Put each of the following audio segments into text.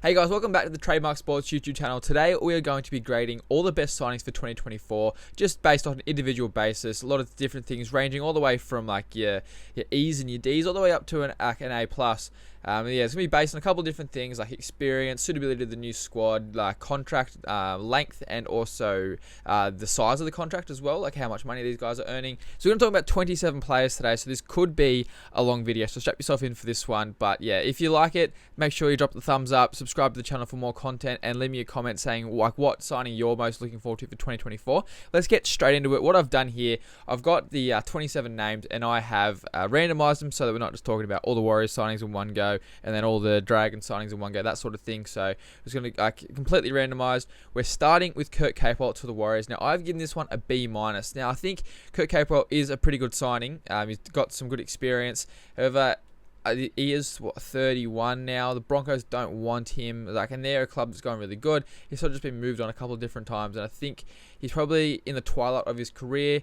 Hey guys, welcome back to the Trademark Sports YouTube channel. Today we are going to be grading all the best signings for 2024, just based on an individual basis. A lot of different things, ranging all the way from like your E's and your D's, all the way up to an A+. Yeah, it's going to be based on a couple of different things like experience, suitability to the new squad, like contract length, and also the size of the contract as well, like how much money these guys are earning. So we're going to talk about 27 players today, so this could be a long video, so strap yourself in for this one. But yeah, if you like it, make sure you drop the thumbs up, subscribe to the channel for more content, and leave me a comment saying like what signing you're most looking forward to for 2024. Let's get straight into it. What I've done here, I've got the 27 names, and I have randomized them so that we're not just talking about all the Warriors signings in one go and then all the Dragon signings in one go, that sort of thing. So it's going to completely randomized. We're starting with Kurt Capell to the Warriors. Now I've given this one a B-. Now I think Kurt Capell is a pretty good signing. He's got some good experience. However, he is 31 now. The Broncos don't want him, and they're a club that's going really good. He's sort of just been moved on a couple of different times, and I think he's probably in the twilight of his career.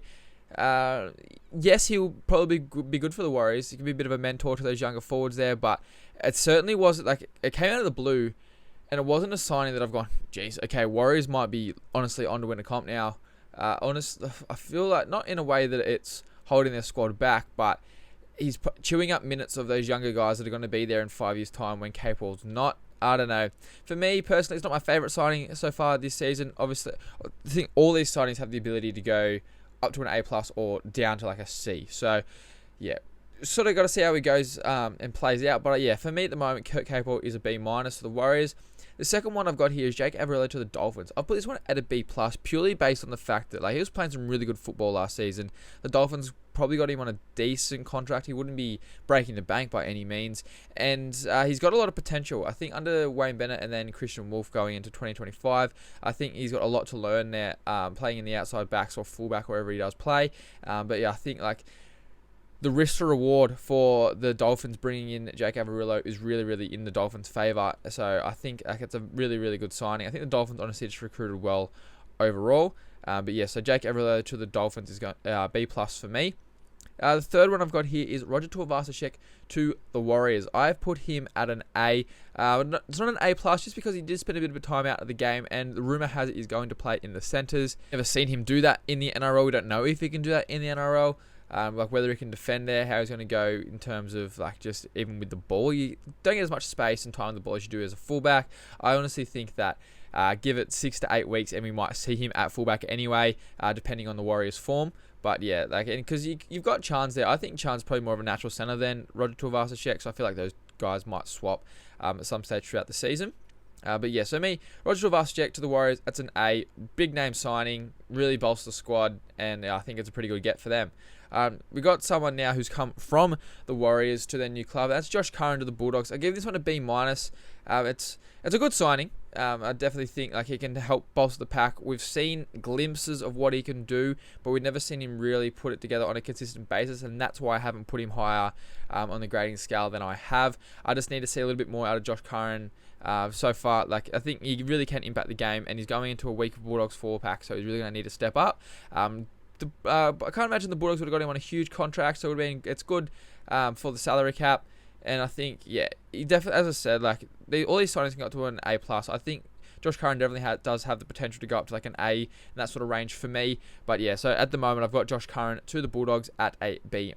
Yes, he'll probably be good for the Warriors. He can be a bit of a mentor to those younger forwards there, but it certainly wasn't like it came out of the blue, and it wasn't a signing that I've gone, geez, okay, Warriors might be honestly on to win a comp now. I feel like not in a way that it's holding their squad back, but he's chewing up minutes of those younger guys that are going to be there in 5 years' time when Capell's not. I don't know. For me, personally, it's not my favourite signing so far this season. Obviously, I think all these signings have the ability to go up to an A+ or down to like a C. So, yeah, sort of got to see how he goes and plays out. But yeah, for me at the moment, Kurt Capell is a B- for the Warriors. The second one I've got here is Jake Aever to the Dolphins. I've put this one at a B+, purely based on the fact that he was playing some really good football last season. The Dolphins probably got him on a decent contract. He wouldn't be breaking the bank by any means. And he's got a lot of potential. I think under Wayne Bennett and then Christian Wolf going into 2025, I think he's got a lot to learn there, playing in the outside backs or fullback, wherever he does play. But yeah, I think the risk to reward for the Dolphins bringing in Jake Aever is really, really in the Dolphins' favour. So I think it's a really, really good signing. I think the Dolphins honestly just recruited well overall. But yeah, so Jake Aever to the Dolphins is going B+ for me. The third one I've got here is Roger Tuivasa-Sheck to the Warriors. I've put him at an A. It's not an A+, just because he did spend a bit of time out of the game, and the rumour has it he's going to play in the centres. Never seen him do that in the NRL. We don't know if he can do that in the NRL. Whether he can defend there, how he's going to go in terms of just even with the ball. You don't get as much space and time with the ball as you do as a fullback. I honestly think that give it 6 to 8 weeks and we might see him at fullback anyway, depending on the Warriors' form. But yeah, because you've got Chance there. I think Chance is probably more of a natural centre than Roger Tuivasa-Sheck, so I feel like those guys might swap at some stage throughout the season. But yeah, so me, Roger Tuivasa-Sheck to the Warriors, that's an A. Big name signing, really bolster the squad, and I think it's a pretty good get for them. We got someone now who's come from the Warriors to their new club. That's Josh Curran to the Bulldogs. I give this one a B-. It's a good signing. I definitely think he can help bolster the pack. We've seen glimpses of what he can do, but we've never seen him really put it together on a consistent basis, and that's why I haven't put him higher on the grading scale than I have. I just need to see a little bit more out of Josh Curran. So far, I think he really can impact the game, and he's going into a weak Bulldogs 4-pack, so he's really going to need to step up. I can't imagine the Bulldogs would have got him on a huge contract, so it's good for the salary cap. And I think, yeah, he definitely, as I said, all these signings can go up to an A+. I think Josh Curran definitely does have the potential to go up to an A in that sort of range for me. But yeah, so at the moment, I've got Josh Curran to the Bulldogs at a B-.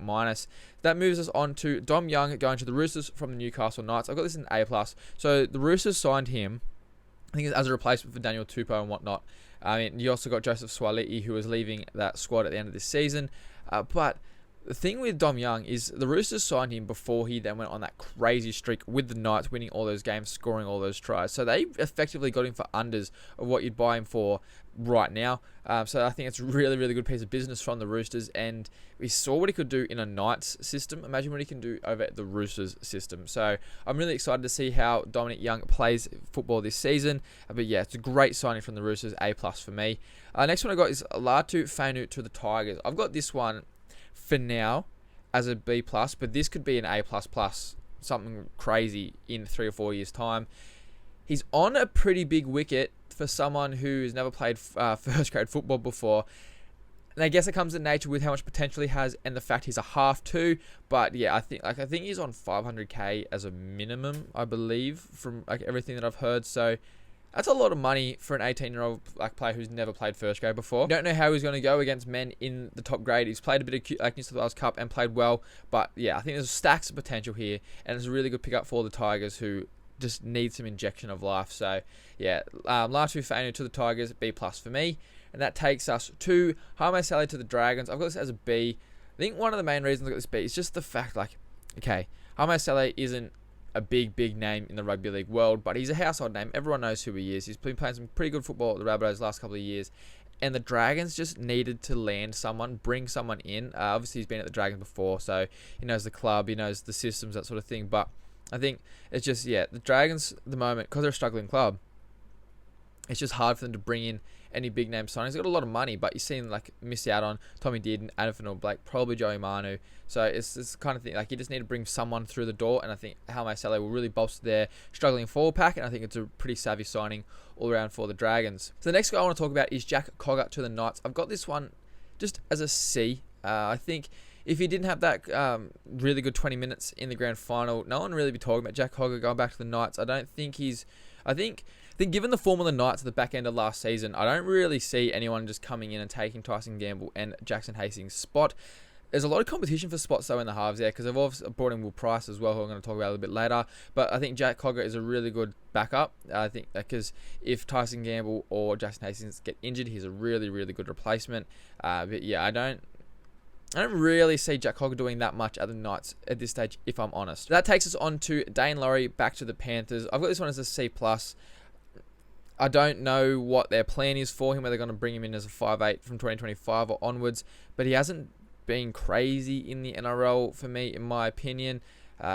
That moves us on to Dom Young going to the Roosters from the Newcastle Knights. I've got this in A+. So the Roosters signed him, I think, as a replacement for Daniel Tupou and whatnot. I mean, you also got Joseph Suaalii, who was leaving that squad at the end of this season. But the thing with Dom Young is the Roosters signed him before he then went on that crazy streak with the Knights, winning all those games, scoring all those tries. So they effectively got him for unders of what you'd buy him for right now. So I think it's a really, really good piece of business from the Roosters. And we saw what he could do in a Knights system. Imagine what he can do over at the Roosters system. So I'm really excited to see how Dominic Young plays football this season. But yeah, it's a great signing from the Roosters, A+ for me. Next one I got is Latu Fu to the Tigers. I've got this one for now as a B+, but this could be an A++, something crazy in 3 or 4 years' time. He's on a pretty big wicket for someone who's never played first grade football before. And I guess it comes in nature with how much potential he has and the fact he's a half too. But yeah, I think he's on 500k as a minimum, I believe, from like everything that I've heard. So that's a lot of money for an 18-year-old like player who's never played first grade before. Don't know how he's going to go against men in the top grade. He's played a bit of New South Wales Cup and played well. But yeah, I think there's stacks of potential here, and it's a really good pickup for the Tigers, who just need some injection of life. So yeah, Latu Fu to the Tigers, B+ for me. And that takes us to Herbo Afoa to the Dragons. I've got this as a B. I think one of the main reasons I got this B is just the fact, like, okay, Herbo Afoa isn't a big name in the rugby league world, but he's a household name. Everyone knows who he is. He's been playing some pretty good football at the Rabbitohs the last couple of years. And the Dragons just needed to land someone, bring someone in. Obviously, he's been at the Dragons before, so he knows the club, he knows the systems, that sort of thing. But I think it's just, yeah, the Dragons at the moment, because they're a struggling club, it's just hard for them to bring in any big name signings. They've got a lot of money, but you've seen like miss out on Tommy Dearden, Adam Blake, probably Joey Manu. So it's the kind of thing, like you just need to bring someone through the door, and I think Herbo Afoa will really bolster their struggling forward pack, and I think it's a pretty savvy signing all around for the Dragons. So the next guy I want to talk about is Jack Koga to the Knights. I've got this one just as a C. I think if he didn't have that really good 20 minutes in the grand final, no one really be talking about Jack Koga going back to the Knights. I think given the form of the Knights at the back end of last season, I don't really see anyone just coming in and taking Tyson Gamble and Jackson Hastings' spot. There's a lot of competition for spots though in the halves there, because they've also brought in Will Price as well, who I'm going to talk about a little bit later. But I think Jack Koga is a really good backup. I think because if Tyson Gamble or Jackson Hastings get injured, he's a really good replacement. But yeah, I don't really see Jack Koga doing that much at the Knights at this stage, if I'm honest. That takes us on to Dane Lorry, back to the Panthers. I've got this one as a C+. I don't know what their plan is for him, whether they're going to bring him in as a 5'8" from 2025 or onwards, but he hasn't been crazy in the NRL for me, in my opinion.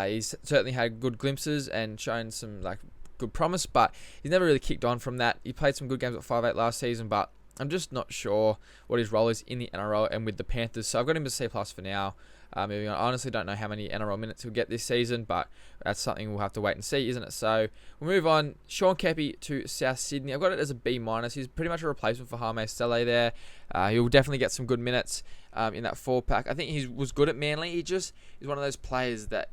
He's certainly had good glimpses and shown some like good promise, but he's never really kicked on from that. He played some good games at 5'8" last season, but I'm just not sure what his role is in the NRL and with the Panthers, so I've got him as C+ for now. Moving on, I honestly don't know how many NRL minutes he'll get this season, but that's something we'll have to wait and see, isn't it? So we'll move on. Shawn Kelepi to South Sydney. I've got it as a B-. He's pretty much a replacement for Herbo Afoa there. He'll definitely get some good minutes in that 4-pack. I think he was good at Manly. He's one of those players that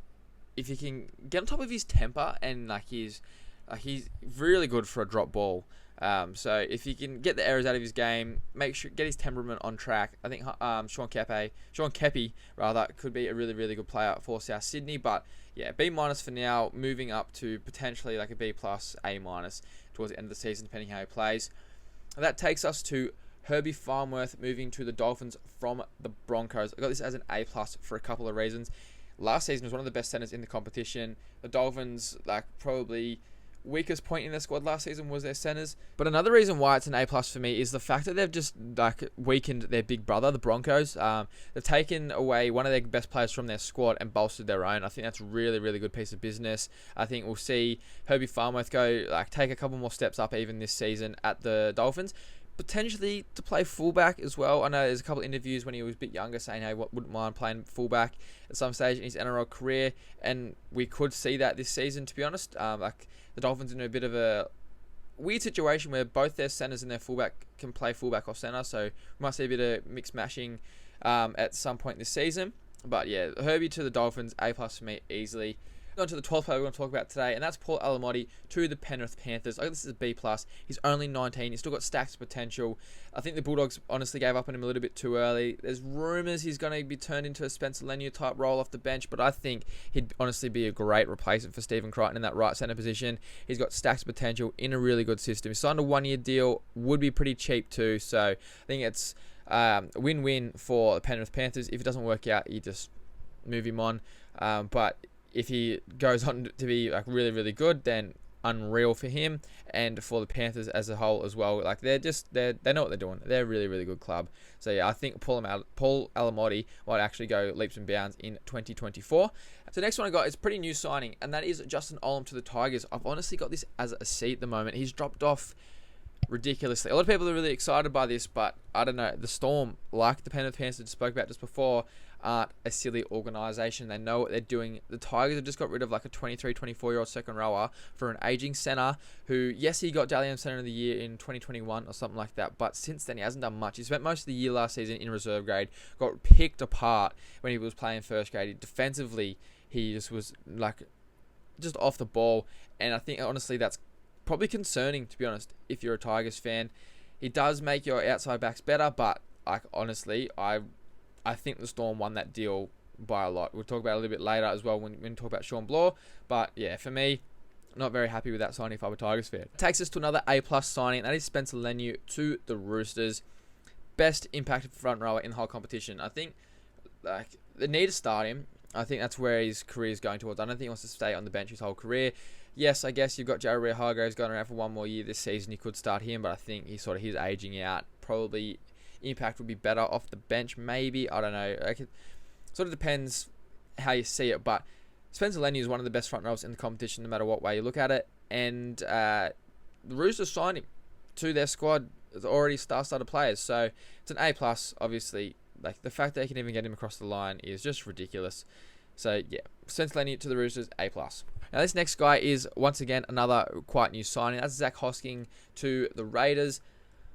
if he can get on top of his temper, and he's really good for a drop ball. So if he can get the errors out of his game, make sure get his temperament on track, I think Shawn Kelepi could be a really good player for South Sydney. But yeah, B- for now, moving up to potentially like a B+, A- towards the end of the season, depending how he plays. And that takes us to Herbie Farnworth moving to the Dolphins from the Broncos. I got this as an A+ for a couple of reasons. Last season was one of the best centers in the competition. The Dolphins, probably weakest point in their squad last season was their centers. But another reason why it's an A+ for me is the fact that they've just weakened their big brother, the Broncos. They've taken away one of their best players from their squad and bolstered their own. I think that's a really good piece of business. I think we'll see Herbie Farnworth go take a couple more steps up even this season at the Dolphins. Potentially to play fullback as well. I know there's a couple of interviews when he was a bit younger saying, hey, wouldn't mind playing fullback at some stage in his NRL career, and we could see that this season, to be honest. The Dolphins are in a bit of a weird situation where both their centers and their fullback can play fullback or center, so we might see a bit of mixed mashing at some point this season. But yeah, Herbie to the Dolphins, A+ for me easily. On to the 12th player we're going to talk about today, and that's Paul Alamot to the Penrith Panthers. I think this is a B+. He's only 19. He's still got stacks of potential. I think the Bulldogs honestly gave up on him a little bit too early. There's rumours he's going to be turned into a Spencer Leniu type role off the bench, but I think he'd honestly be a great replacement for Stephen Crichton in that right centre position. He's got stacks of potential in a really good system. He signed a 1-year deal, would be pretty cheap too, so I think it's win-win for the Penrith Panthers. If it doesn't work out, you just move him on. But if he goes on to be really good, then unreal for him and for the Panthers as a whole as well. They know what they're doing. They're a really good club. So yeah, I think Paul Alamot might actually go leaps and bounds in 2024. So next one I got is a pretty new signing, and that is Justin Olam to the Tigers. I've honestly got this as a C at the moment. He's dropped off ridiculously. A lot of people are really excited by this, but I don't know. The Storm, like the Penrith Panthers spoke about just before, aren't a silly organisation. They know what they're doing. The Tigers have just got rid of like a 23, 24-year-old second rower for an ageing centre who, yes, he got Dally M Centre of the Year in 2021 or something like that, but since then he hasn't done much. He spent most of the year last season in reserve grade, got picked apart when he was playing first grade. Defensively, he just was like just off the ball, and I think honestly that's probably concerning, to be honest, if you're a Tigers fan. He does make your outside backs better, but like honestly, I think the Storm won that deal by a lot. We'll talk about it a little bit later as well when we talk about Shawn Blair. But yeah, for me, not very happy with that signing if I'm a Tigers fan. It takes us to another A+ signing, and that is Spencer Leniu to the Roosters. Best impacted front rower in the whole competition. I think like they need to start him. I think that's where his career is going towards. I don't think he wants to stay on the bench his whole career. Yes, I guess you've got Jared Hargraves going around for one more year this season. You could start him, but I think he's aging out. Probably impact would be better off the bench, maybe. I don't know. Sort of depends how you see it, but Spencer Leniu is one of the best front rowers in the competition, no matter what way you look at it. And the Roosters signed him to their squad. It's already star-starter players, so it's an A+. Obviously, like the fact that they can even get him across the line is just ridiculous. So yeah, Spencer Leniu to the Roosters, A+. Now this next guy is once again another quite new signing. That's Zack Hosking to the Raiders.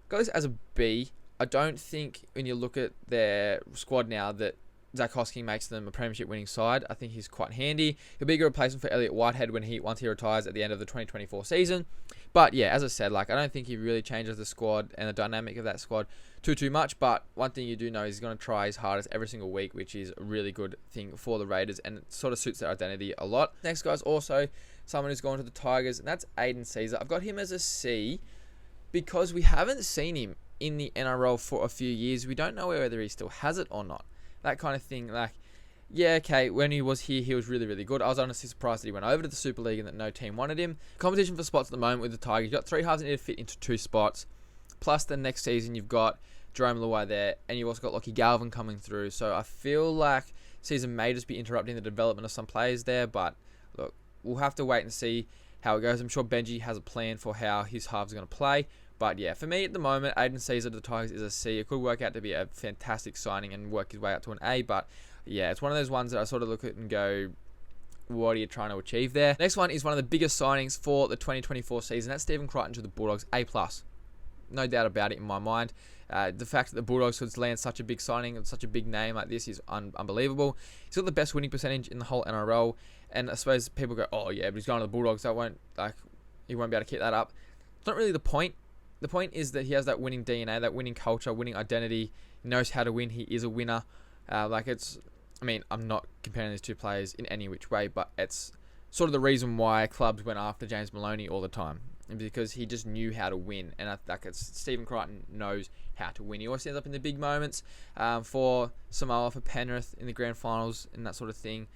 Got this as a B. I don't think when you look at their squad now that Zack Hosking makes them a premiership winning side. I think he's quite handy. He'll be a good replacement for Elliott Whitehead once he retires at the end of the 2024 season. But yeah, as I said, like I don't think he really changes the squad and the dynamic of that squad too much. But one thing you do know is he's going to try his hardest every single week, which is a really good thing for the Raiders, and it sort of suits their identity a lot. Next guy's also someone who's gone to the Tigers, and that's Aiden Caesar. I've got him as a C because we haven't seen him in the NRL for a few years. We don't know whether he still has it or not. That kind of thing. Like, yeah, okay, when he was here, he was really, really good. I was honestly surprised that he went over to the Super League and that no team wanted him. Competition for spots at the moment with the Tigers. You've got 3 halves that need to fit into 2 spots. Plus, the next season, you've got Jerome Luai there, and you've also got Lockie Galvin coming through. So I feel like season may just be interrupting the development of some players there, but look, we'll have to wait and see how it goes. I'm sure Benji has a plan for how his halves are going to play. But yeah, for me at the moment, Aiden Caesar to the Tigers is a C. It could work out to be a fantastic signing and work his way up to an A. But yeah, it's one of those ones that I sort of look at and go, what are you trying to achieve there? Next one is one of the biggest signings for the 2024 season. That's Stephen Crichton to the Bulldogs, A+. No doubt about it in my mind. The fact that the Bulldogs could land such a big signing and such a big name like this is unbelievable. He's got the best winning percentage in the whole NRL. And I suppose people go, oh yeah, but he's going to the Bulldogs. He won't be able to keep that up. It's not really the point. The point is that he has that winning DNA, that winning culture, winning identity. He knows how to win. He is a winner. I'm not comparing these two players in any which way, but it's sort of the reason why clubs went after James Maloney all the time, because he just knew how to win. And Stephen Crichton knows how to win. He always ends up in the big moments for Samoa, for Penrith in the grand finals and that sort of thing.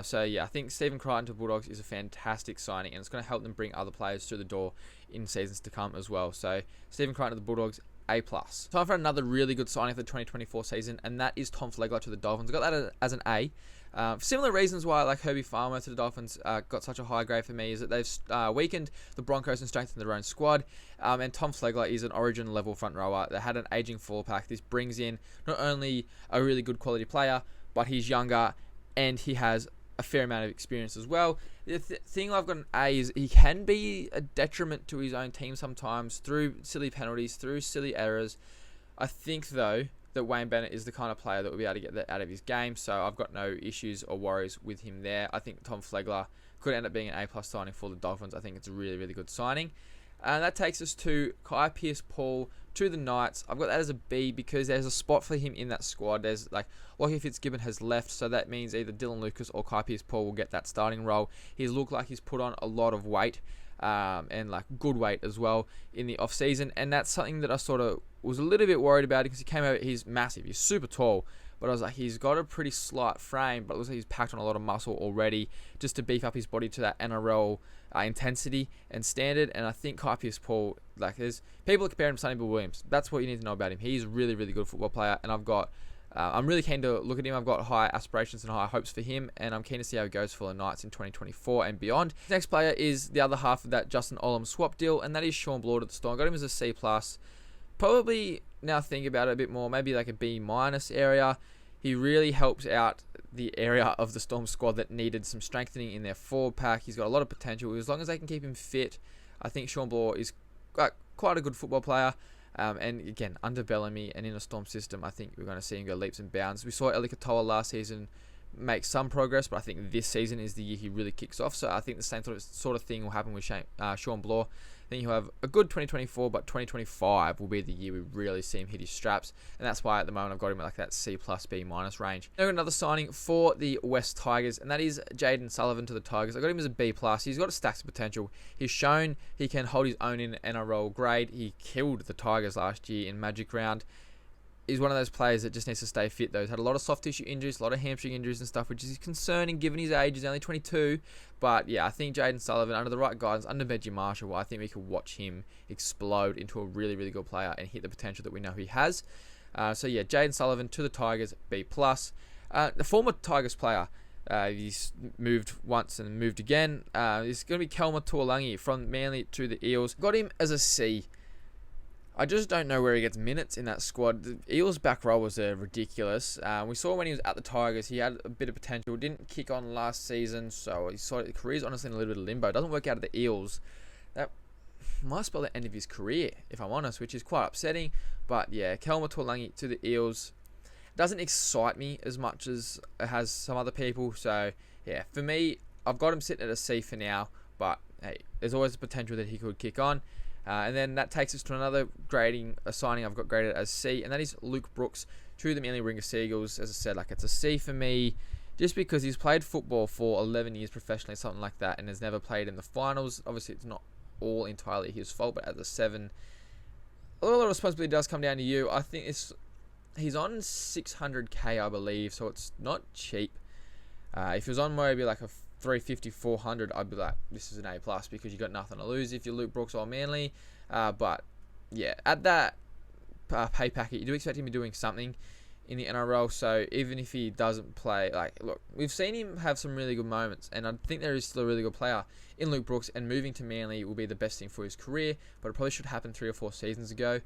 So yeah, I think Stephen Crichton to Bulldogs is a fantastic signing, and it's going to help them bring other players through the door in seasons to come as well. So Stephen Crichton to the Bulldogs, A+. Time for another really good signing for the 2024 season, and that is Tom Flegler to the Dolphins. I got that as an A. For similar reasons why like Herbie Farmer to the Dolphins got such a high grade for me is that they've weakened the Broncos and strengthened their own squad. And Tom Flegler is an origin level front rower that had an aging full pack. This brings in not only a really good quality player, but he's younger and he has a fair amount of experience as well. The thing I've got an A is he can be a detriment to his own team sometimes through silly penalties, through silly errors. I think, though, that Wayne Bennett is the kind of player that will be able to get that out of his game, so I've got no issues or worries with him there. I think Tom Flegler could end up being an A+ signing for the Dolphins. I think it's a really, really good signing. And that takes us to Kai Pearce-Paul to the Knights. I've got that as a B because there's a spot for him in that squad. There's Lockie Fitzgibbon has left, so that means either Dylan Lucas or Kai Pearce-Paul will get that starting role. He's looked like he's put on a lot of weight, and good weight as well in the off season, and that's something that I sort of was a little bit worried about because he came over. He's massive, he's super tall, but I was like, he's got a pretty slight frame, but it looks like he's packed on a lot of muscle already just to beef up his body to that NRL intensity and standard. And I think Kai Pearce-Paul, there's people comparing him to Sonny Bill Williams. That's what you need to know about him. He's a really, really good football player, and I'm really keen to look at him. I've got high aspirations and high hopes for him, and I'm keen to see how he goes for the Knights in 2024 and beyond. The next player is the other half of that Justin Olam swap deal, and that is Shawn Blair to the Storm. Got him as a C+. Probably, now think about it a bit more, maybe like a B- area. He really helps out the area of the Storm squad that needed some strengthening in their forward pack. He's got a lot of potential. As long as they can keep him fit, I think Shawn Blair is quite a good football player. And again, under Bellamy and in a Storm system, I think we're going to see him go leaps and bounds. We saw Eli Katoa last season make some progress, but I think this season is the year he really kicks off. So I think the same sort of thing will happen with Shawn Blair. I think he'll have a good 2024, but 2025 will be the year we really see him hit his straps, and that's why at the moment I've got him at like that C plus B minus range. Now another signing for the West Tigers, and that is Jade Sullivan to the Tigers. I got him as a B plus. He's got a stacks of potential. He's shown he can hold his own in NRL grade. He killed the Tigers last year in Magic Round. He's one of those players that just needs to stay fit though. He's had a lot of soft tissue injuries, a lot of hamstring injuries and stuff, which is concerning given his age. He's only 22. But yeah, I think Jade Sullivan, under the right guidance, under Benji Marshall, I think we could watch him explode into a really, really good player and hit the potential that we know he has. So yeah, Jade Sullivan to the Tigers, B+. The former Tigers player, he's moved once and moved again. It's going to be Klemmer Tuolangi from Manly to the Eels. Got him as a C. I just don't know where he gets minutes in that squad. The Eels' back row was ridiculous. We saw when he was at the Tigers, he had a bit of potential. Didn't kick on last season, so his career's honestly in a little bit of limbo. Doesn't work out at the Eels. That might spell the end of his career, if I'm honest, which is quite upsetting. But yeah, Klemmer Tuolangi to the Eels doesn't excite me as much as it has some other people. So yeah, for me, I've got him sitting at a C for now. But hey, there's always the potential that he could kick on. And then that takes us to another signing I've got graded as C, and that is Luke Brooks to the Manly-Warringah Seagulls. As I said, like it's a C for me, just because he's played football for 11 years professionally, something like that, and has never played in the finals. Obviously, it's not all entirely his fault, but as a 7, a lot of responsibility does come down to you. I think he's on 600k, I believe, so it's not cheap. If he was on maybe like a 350, 400, I'd be like, this is an A+, because you got nothing to lose if you Luke Brooks or Manly. But yeah, at that pay packet, you do expect him to be doing something in the NRL. So even if he doesn't play, like, look, we've seen him have some really good moments, and I think there is still a really good player in Luke Brooks, and moving to Manly will be the best thing for his career, but it probably should happen 3 or 4 seasons ago.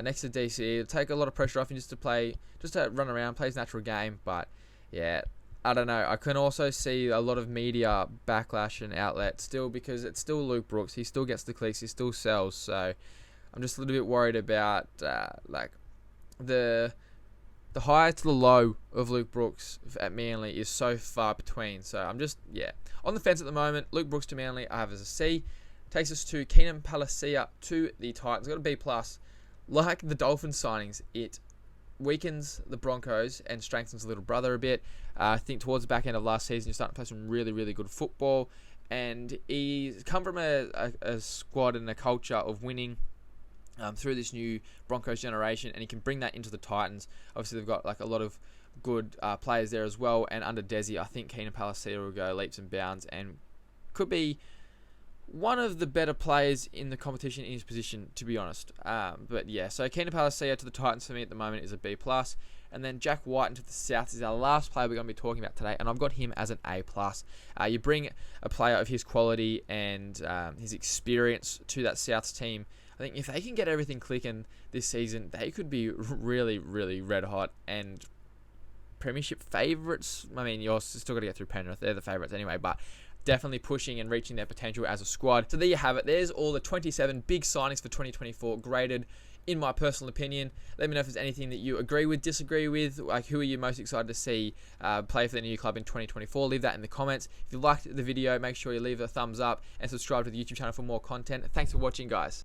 Next to DC, it'll take a lot of pressure off him just to run around, play his natural game. But yeah, I don't know. I can also see a lot of media backlash and outlet still, because it's still Luke Brooks. He still gets the clicks. He still sells. So I'm just a little bit worried about like the high to the low of Luke Brooks at Manly is so far between. So I'm just, yeah, on the fence at the moment. Luke Brooks to Manly, I have as a C. Takes us to Keenan Palasia to the Titans. Got a B+. Like the Dolphins signings, it weakens the Broncos and strengthens the little brother a bit. I think towards the back end of last season, you're starting to play some really, really good football. And he's come from a squad and a culture of winning through this new Broncos generation, and he can bring that into the Titans. Obviously, they've got like a lot of good players there as well. And under Desi, I think Keenan Palasia will go leaps and bounds and could be one of the better players in the competition in his position, to be honest. But yeah, so Keenan Palasia to the Titans for me at the moment is a B+. And then Jack Wighton to the South is our last player we're going to be talking about today, and I've got him as an A+. You bring a player of his quality and his experience to that Souths team. I think if they can get everything clicking this season, they could be really, really red hot and premiership favourites. I mean, you're still got to get through Penrith. They're the favourites anyway, but definitely pushing and reaching their potential as a squad. So there you have it. There's all the 27 big signings for 2024 graded in my personal opinion. Let me know if there's anything that you agree with, disagree with, like who are you most excited to see play for the new club in 2024. Leave that in the comments. If you liked the video, make sure you leave a thumbs up and subscribe to the YouTube channel for more content. Thanks for watching, guys.